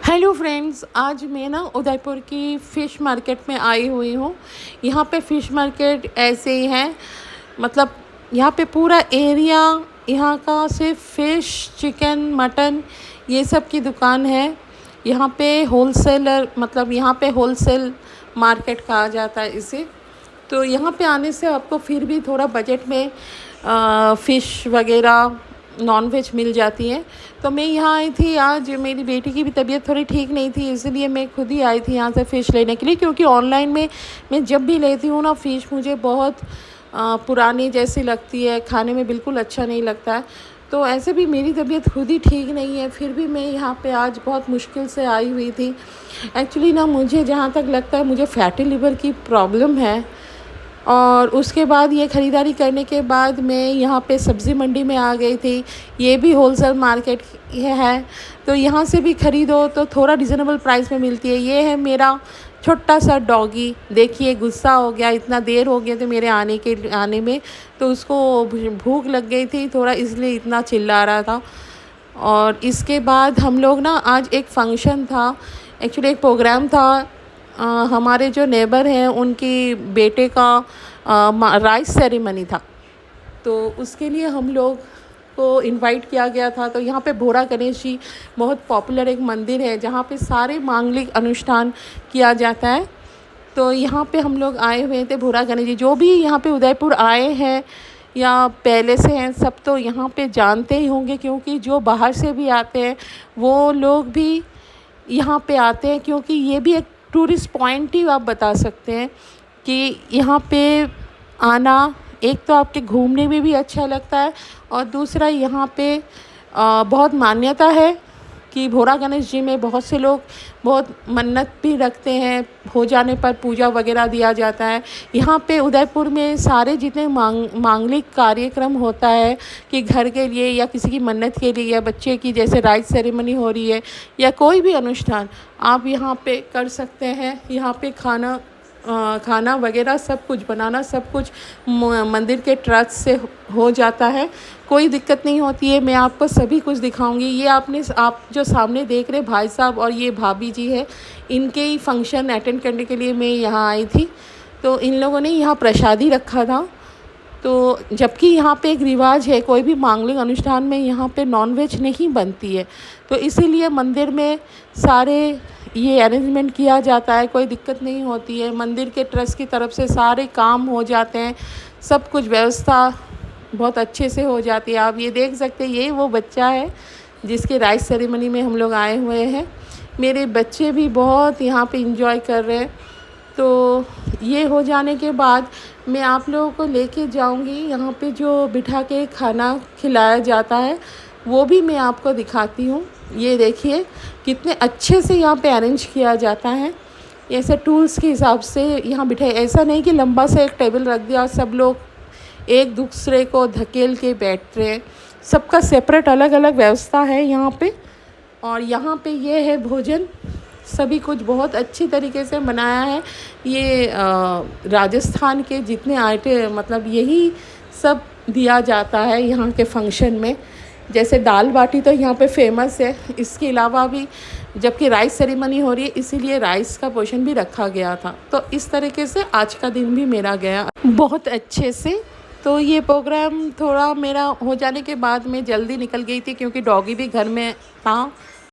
Hello friends, आज मैं ना उदयपुर की फ़िश मार्केट में आई हुई हूँ। यहाँ पे फ़िश मार्केट ऐसे ही है, मतलब यहाँ पे पूरा एरिया यहाँ का सिर्फ फ़िश, चिकन, मटन ये सब की दुकान है। यहाँ पे होलसेलर, मतलब यहाँ पे होलसेल मार्केट कहा जाता है इसे। तो यहाँ पे आने से आपको फिर भी थोड़ा बजट में फ़िश वगैरह नॉन वेज मिल जाती है। तो मैं यहाँ आई थी, आज मेरी बेटी की भी तबीयत थोड़ी ठीक नहीं थी, इसलिए मैं खुद ही आई थी यहाँ से फ़िश लेने के लिए। क्योंकि ऑनलाइन में मैं जब भी लेती हूँ ना फ़िश, मुझे बहुत पुरानी जैसी लगती है, खाने में बिल्कुल अच्छा नहीं लगता है। तो ऐसे भी मेरी तबीयत खुद ही ठीक नहीं है, फिर भी मैं यहाँ पे आज बहुत मुश्किल से आई हुई थी। एक्चुअली ना मुझे जहाँ तक लगता है मुझे फैटी लिवर की प्रॉब्लम है। और उसके बाद ये ख़रीदारी करने के बाद मैं यहाँ पे सब्ज़ी मंडी में आ गई थी। ये भी होलसेल मार्केट है, तो यहाँ से भी ख़रीदो तो थोड़ा रिजनेबल प्राइस में मिलती है। ये है मेरा छोटा सा डॉगी, देखिए गुस्सा हो गया, इतना देर हो गया था मेरे आने में, तो उसको भूख लग गई थी थोड़ा, इसलिए इतना चिल्ला रहा था। और इसके बाद हम लोग ना, आज एक फ़ंक्शन था, एक्चुअली एक प्रोग्राम था। हमारे जो नेबर हैं उनकी बेटे का राइस सेरेमनी था, तो उसके लिए हम लोग को इनवाइट किया गया था। तो यहाँ पे भोरा गणेश जी बहुत पॉपुलर एक मंदिर है जहाँ पे सारे मांगलिक अनुष्ठान किया जाता है। तो यहाँ पे हम लोग आए हुए थे, भोरा गणेश जी। जो भी यहाँ पे उदयपुर आए हैं या पहले से हैं, सब तो यहाँ पे जानते ही होंगे, क्योंकि जो बाहर से भी आते हैं वो लोग भी यहाँ पे आते हैं। क्योंकि ये भी एक टूरिस्ट पॉइंट ही आप बता सकते हैं कि यहाँ पे आना, एक तो आपके घूमने में भी अच्छा लगता है, और दूसरा यहाँ पे बहुत मान्यता है कि भोरा गणेश जी में बहुत से लोग बहुत मन्नत भी रखते हैं, हो जाने पर पूजा वगैरह दिया जाता है। यहाँ पे उदयपुर में सारे जितने मांगलिक कार्यक्रम होता है कि घर के लिए या किसी की मन्नत के लिए या बच्चे की जैसे राइस सेरेमनी हो रही है या कोई भी अनुष्ठान, आप यहाँ पे कर सकते हैं। यहाँ पे खाना वगैरह सब कुछ बनाना, सब कुछ मंदिर के ट्रस्ट से हो जाता है, कोई दिक्कत नहीं होती है। मैं आपको सभी कुछ दिखाऊंगी। ये आप जो सामने देख रहे भाई साहब और ये भाभी जी है, इनके ही फंक्शन अटेंड करने के लिए मैं यहाँ आई थी। तो इन लोगों ने यहाँ प्रसादी रखा था। तो जबकि यहाँ पे एक रिवाज है, कोई भी मांगलिक अनुष्ठान में यहाँ पे नॉनवेज नहीं बनती है, तो इसीलिए मंदिर में सारे ये अरेंजमेंट किया जाता है, कोई दिक्कत नहीं होती है। मंदिर के ट्रस्ट की तरफ से सारे काम हो जाते हैं, सब कुछ व्यवस्था बहुत अच्छे से हो जाती है। आप ये देख सकते हैं, ये वो बच्चा है जिसके राइस सेरेमनी में हम लोग आए हुए हैं। मेरे बच्चे भी बहुत यहाँ पे एंजॉय कर रहे हैं। तो ये हो जाने के बाद मैं आप लोगों को लेके जाऊंगी यहाँ पे जो बिठा के खाना खिलाया जाता है, वो भी मैं आपको दिखाती हूँ। ये देखिए कितने अच्छे से यहाँ पे अरेंज किया जाता है, ऐसे टूल्स के हिसाब से यहाँ बिठाए। ऐसा नहीं कि लंबा सा एक टेबल रख दिया और सब लोग एक दूसरे को धकेल के बैठ रहे हैं, सबका सेपरेट अलग अलग व्यवस्था है यहाँ पे। और यहाँ पे ये है भोजन, सभी कुछ बहुत अच्छी तरीके से बनाया है। ये राजस्थान के जितने आइटम, मतलब यही सब दिया जाता है यहाँ के फंक्शन में। जैसे दाल बाटी तो यहाँ पे फेमस है, इसके अलावा भी जबकि राइस सेरेमनी हो रही है इसीलिए राइस का पोर्शन भी रखा गया था। तो इस तरीके से आज का दिन भी मेरा गया बहुत अच्छे से। तो ये प्रोग्राम थोड़ा मेरा हो जाने के बाद मैं जल्दी निकल गई थी, क्योंकि डॉगी भी घर में था